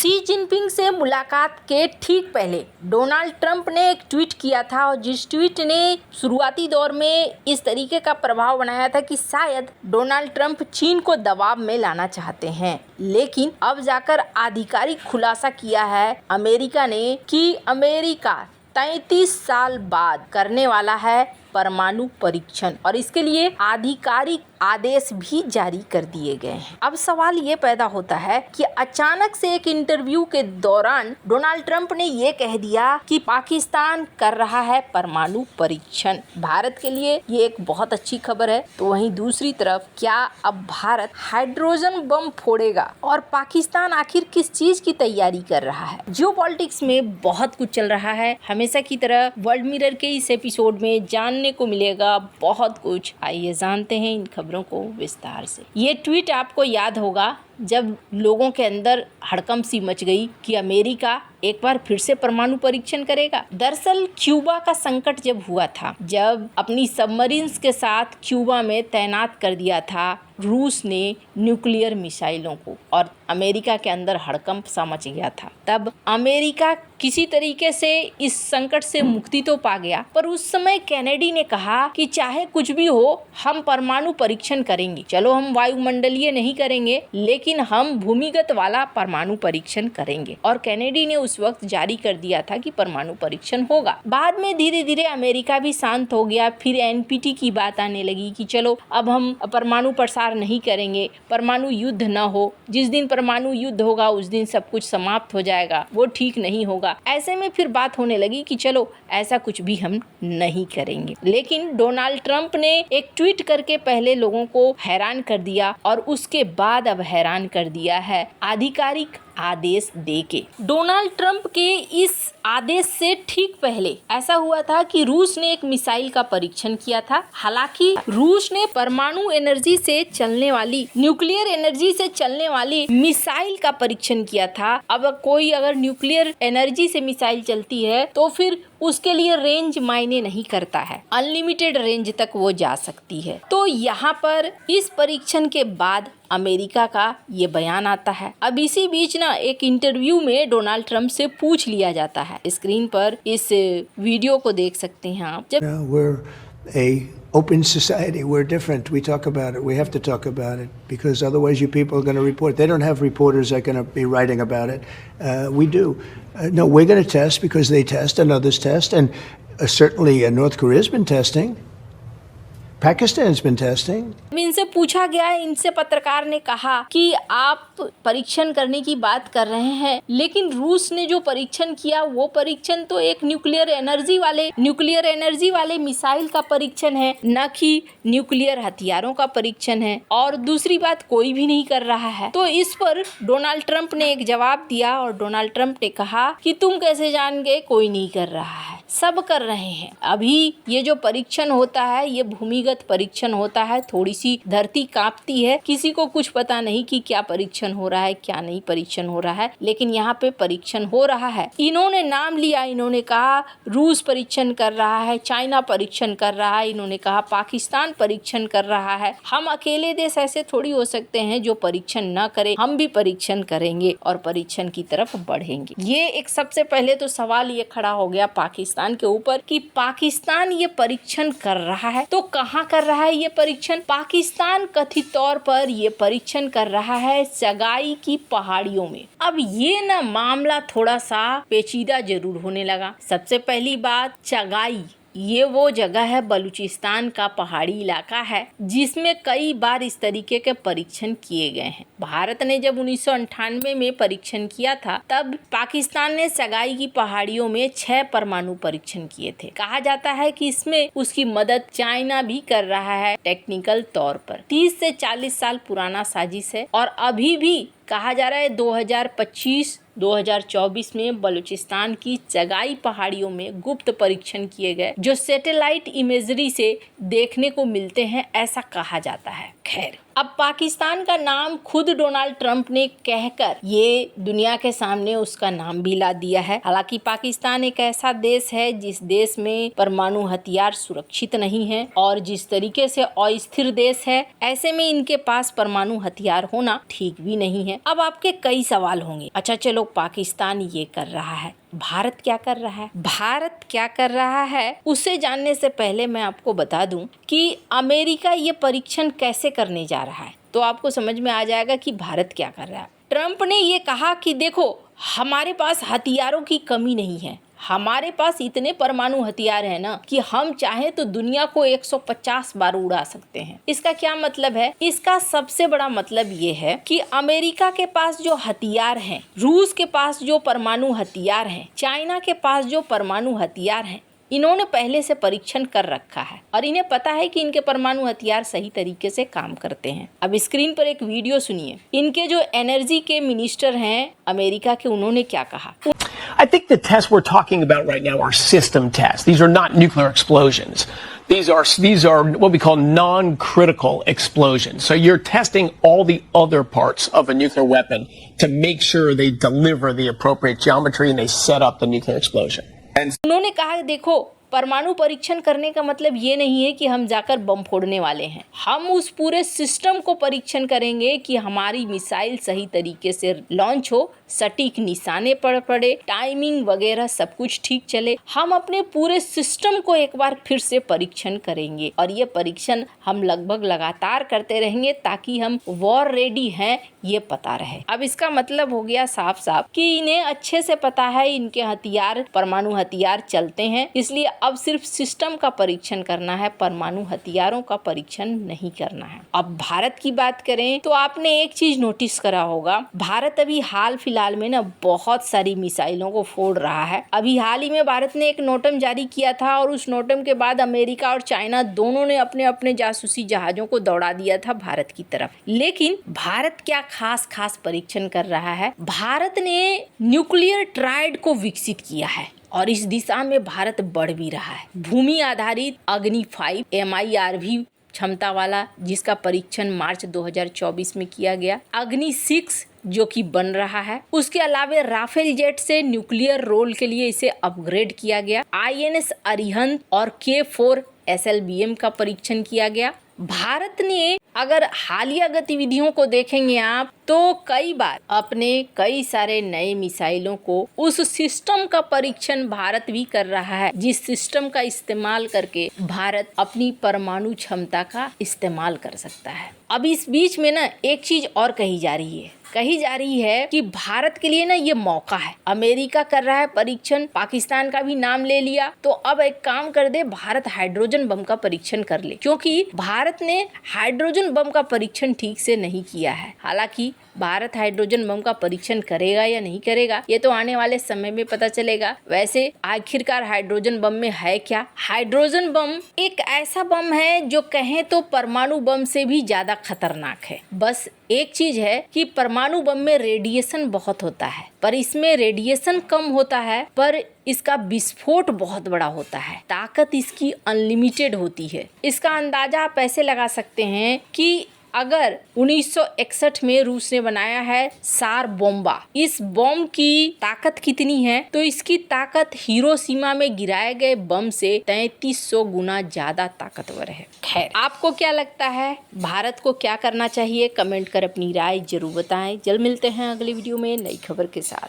Xi Jinping से मुलाकात के ठीक पहले डोनाल्ड ट्रंप ने एक ट्वीट किया था और जिस ट्वीट ने शुरुआती दौर में इस तरीके का प्रभाव बनाया था कि शायद डोनाल्ड ट्रंप चीन को दबाव में लाना चाहते हैं, लेकिन अब जाकर आधिकारिक खुलासा किया है अमेरिका ने कि अमेरिका 33 साल बाद करने वाला है परमाणु परीक्षण और इसके लिए आधिकारिक आदेश भी जारी कर दिए गए हैं। अब सवाल ये पैदा होता है कि अचानक से एक इंटरव्यू के दौरान डोनाल्ड ट्रंप ने ये कह दिया कि पाकिस्तान कर रहा है परमाणु परीक्षण। भारत के लिए ये एक बहुत अच्छी खबर है। तो वहीं दूसरी तरफ क्या अब भारत हाइड्रोजन बम फोड़ेगा और पाकिस्तान आखिर किस चीज की तैयारी कर रहा है? जियोपॉलिटिक्स में बहुत कुछ चल रहा है। हमेशा की तरह वर्ल्ड मिरर के इस एपिसोड में जानने को मिलेगा बहुत कुछ। आइए जानते हैं इन खबरों को विस्तार से। ये ट्वीट आपको याद होगा जब लोगों के अंदर हड़कंप सी मच गई कि अमेरिका एक बार फिर से परमाणु परीक्षण करेगा। दरअसल क्यूबा का संकट जब हुआ था, जब अपनी सबमरीन्स के साथ क्यूबा में तैनात कर दिया था रूस ने न्यूक्लियर मिसाइलों को और अमेरिका के अंदर हड़कंप सा मच गया था, तब अमेरिका किसी तरीके से इस संकट से मुक्ति तो पा गया, पर उस समय केनेडी ने कहा कि चाहे कुछ भी हो हम परमाणु परीक्षण करेंगे। चलो हम वायुमंडलीय नहीं करेंगे लेकिन हम भूमिगत वाला परमाणु परीक्षण करेंगे। और केनेडी ने उस वक्त जारी कर दिया था कि परमाणु परीक्षण होगा। बाद में धीरे धीरे अमेरिका भी शांत हो गया। फिर एनपीटी की बात आने लगी कि चलो अब हम परमाणु प्रसार नहीं करेंगे, परमाणु युद्ध न हो। जिस दिन परमाणु युद्ध होगा उस दिन सब कुछ समाप्त हो जाएगा, वो ठीक नहीं होगा। ऐसे में फिर बात होने लगी कि चलो ऐसा कुछ भी हम नहीं करेंगे। लेकिन डोनाल्ड ट्रंप ने एक ट्वीट करके पहले लोगों को हैरान कर दिया और उसके बाद अब हैरान कर दिया है आधिकारिक आदेश देके। डोनाल्ड ट्रंप के इस आदेश से ठीक पहले ऐसा हुआ था कि रूस ने एक मिसाइल का परीक्षण किया था। हालांकि रूस ने परमाणु एनर्जी से चलने वाली, न्यूक्लियर एनर्जी से चलने वाली मिसाइल का परीक्षण किया था। अब कोई अगर न्यूक्लियर एनर्जी से मिसाइल चलती है तो फिर उसके लिए रेंज मायने नहीं करता है, अनलिमिटेड रेंज तक वो जा सकती है। तो यहाँ पर इस परीक्षण के बाद अमेरिका का ये बयान आता है। अब इसी बीच ना एक इंटरव्यू में डोनाल्ड ट्रंप से पूछ लिया जाता है। स्क्रीन पर इस वीडियो को देख सकते हैं आप। जब open society, we're different. We talk about it. We have to talk about it because otherwise you people are going to report. They don't have reporters that are going to be writing about it. We do. No, we're going to test because they test and others test. And certainly North Korea's been testing. Pakistan's been testing. इनसे पूछा गया, इनसे पत्रकार ने कहा कि आप परीक्षण करने की बात कर रहे हैं, लेकिन रूस ने जो परीक्षण किया वो परीक्षण तो एक न्यूक्लियर एनर्जी वाले मिसाइल का परीक्षण है, न कि न्यूक्लियर हथियारों का परीक्षण है। और दूसरी बात कोई भी नहीं कर रहा है। तो इस पर डोनाल्ड ट्रंप ने एक जवाब दिया और डोनाल्ड ट्रंप ने कहा कि तुम कैसे जान गए, कोई नहीं कर रहा है, सब कर रहे हैं। अभी ये जो परीक्षण होता है ये भूमिगत परीक्षण होता है। थोड़ी सी धरती कांपती है, किसी को कुछ पता नहीं कि क्या परीक्षण हो रहा है क्या नहीं परीक्षण हो रहा है, लेकिन यहाँ पे परीक्षण हो रहा है। इन्होंने नाम लिया, इन्होंने कहा रूस परीक्षण कर रहा है, चाइना परीक्षण कर रहा है, इन्होंने कहा पाकिस्तान परीक्षण कर रहा है। हम अकेले देश ऐसे थोड़ी हो सकते हैं जो परीक्षण न करे, हम भी परीक्षण करेंगे और परीक्षण की तरफ बढ़ेंगे। ये एक सबसे पहले तो सवाल ये खड़ा हो गया पाकिस्तान के ऊपर कि पाकिस्तान ये परीक्षण कर रहा है तो कहाँ कर रहा है ये परीक्षण? पाकिस्तान कथित तौर पर ये परीक्षण कर रहा है चगाई की पहाड़ियों में। अब ये ना मामला थोड़ा सा पेचीदा जरूर होने लगा। सबसे पहली बात, चगाई ये वो जगह है, बलूचिस्तान का पहाड़ी इलाका है जिसमें कई बार इस तरीके के परीक्षण किए गए हैं। भारत ने जब 1998 में परीक्षण किया था तब पाकिस्तान ने सगाई की पहाड़ियों में 6 परमाणु परीक्षण किए थे। कहा जाता है कि इसमें उसकी मदद चाइना भी कर रहा है टेक्निकल तौर पर। 30 से 40 साल पुराना साजिश है और अभी भी कहा जा रहा है 2025-2024 में बलूचिस्तान की चगाई पहाड़ियों में गुप्त परीक्षण किए गए जो सैटेलाइट इमेजरी से देखने को मिलते हैं, ऐसा कहा जाता है। खैर अब पाकिस्तान का नाम खुद डोनाल्ड ट्रंप ने कहकर ये दुनिया के सामने उसका नाम भी ला दिया है। हालांकि पाकिस्तान एक ऐसा देश है जिस देश में परमाणु हथियार सुरक्षित नहीं है और जिस तरीके से अस्थिर देश है, ऐसे में इनके पास परमाणु हथियार होना ठीक भी नहीं है। अब आपके कई सवाल होंगे, अच्छा चलो पाकिस्तान ये कर रहा है, भारत क्या कर रहा है? भारत क्या कर रहा है उसे जानने से पहले मैं आपको बता दूं कि अमेरिका ये परीक्षण कैसे करने जा रहा है, तो आपको समझ में आ जाएगा कि भारत क्या कर रहा है। ट्रंप ने ये कहा कि देखो हमारे पास हथियारों की कमी नहीं है, हमारे पास इतने परमाणु हथियार है ना कि हम चाहे तो दुनिया को 150 बार उड़ा सकते हैं। इसका क्या मतलब है? इसका सबसे बड़ा मतलब ये है कि अमेरिका के पास जो हथियार हैं, रूस के पास जो परमाणु हथियार हैं, चाइना के पास जो परमाणु हथियार हैं, इन्होंने पहले से परीक्षण कर रखा है और इन्हें पता है कि इनके परमाणु हथियार सही तरीके से काम करते हैं। अब स्क्रीन पर एक वीडियो सुनिए, इनके जो एनर्जी के मिनिस्टर हैं अमेरिका के, उन्होंने क्या कहा। I think the tests we're talking about right now are system tests. These are not nuclear explosions. These are what we call non-critical explosions. So you're testing all the other parts of a nuclear weapon to make sure they deliver the appropriate geometry and they set up the nuclear explosion. उन्होंने कहा देखो परमाणु परीक्षण करने का मतलब ये नहीं है कि हम जाकर बम फोड़ने वाले हैं, हम उस पूरे सिस्टम को परीक्षण करेंगे कि हमारी मिसाइल सही तरीके से लॉन्च हो, सटीक निशाने पर पड़े, टाइमिंग वगैरह सब कुछ ठीक चले। हम अपने पूरे सिस्टम को एक बार फिर से परीक्षण करेंगे और ये परीक्षण हम लगभग लगातार करते रहेंगे ताकि हम वॉर रेडी हैं ये पता रहे। अब इसका मतलब हो गया साफ साफ कि इन्हें अच्छे से पता है इनके हथियार परमाणु हथियार चलते हैं, इसलिए अब सिर्फ सिस्टम का परीक्षण करना है, परमाणु हथियारों का परीक्षण नहीं करना है। अब भारत की बात करें तो आपने एक चीज नोटिस करा होगा, भारत अभी हाल फिलहाल में ना बहुत सारी मिसाइलों को फोड़ रहा है। अभी हाल ही में भारत ने एक नोटम जारी किया था और उस नोटम के बाद अमेरिका और चाइना दोनों ने अपने अपने जासूसी जहाजों को दौड़ा दिया था भारत की तरफ। लेकिन भारत क्या खास परीक्षण कर रहा है? भारत ने न्यूक्लियर ट्रायड को विकसित किया है और इस दिशा में भारत बढ़ भी रहा है। भूमि आधारित अग्नि 5 MIRV क्षमता वाला, जिसका परीक्षण मार्च 2024 में किया गया, अग्नि 6 जो कि बन रहा है, उसके अलावा राफेल जेट से न्यूक्लियर रोल के लिए इसे अपग्रेड किया गया, INS अरिहंत और K4 SLBM का परीक्षण किया गया। भारत ने अगर हालिया गतिविधियों को देखेंगे आप तो कई बार अपने कई सारे नए मिसाइलों को उस सिस्टम का परीक्षण भारत भी कर रहा है जिस सिस्टम का इस्तेमाल करके भारत अपनी परमाणु क्षमता का इस्तेमाल कर सकता है। अब इस बीच में ना एक चीज और कही जा रही है कि भारत के लिए ना ये मौका है। अमेरिका कर रहा है परीक्षण, पाकिस्तान का भी नाम ले लिया, तो अब एक काम कर दे, भारत हाइड्रोजन बम का परीक्षण कर ले, क्योंकि भारत ने हाइड्रोजन बम का परीक्षण ठीक से नहीं किया है। हालांकि भारत हाइड्रोजन बम का परीक्षण करेगा या नहीं करेगा ये तो आने वाले समय में पता चलेगा। वैसे आखिरकार हाइड्रोजन बम में है क्या? हाइड्रोजन बम एक ऐसा बम है जो कहें तो परमाणु बम से भी ज्यादा खतरनाक है। बस एक चीज है कि परमाणु बम में रेडिएशन बहुत होता है, पर इसमें रेडिएशन कम होता है, पर इसका विस्फोट बहुत बड़ा होता है। ताकत इसकी अनलिमिटेड होती है। इसका अंदाजा आप ऐसे लगा सकते हैं कि अगर 1961 में रूस ने बनाया है सार बोम्बा, इस बम की ताकत कितनी है? तो इसकी ताकत हिरोशिमा में गिराए गए बम से 3300 गुना ज्यादा ताकतवर है। खैर, आपको क्या लगता है भारत को क्या करना चाहिए? कमेंट कर अपनी राय जरूर बताएं। जल्द मिलते हैं अगली वीडियो में नई खबर के साथ।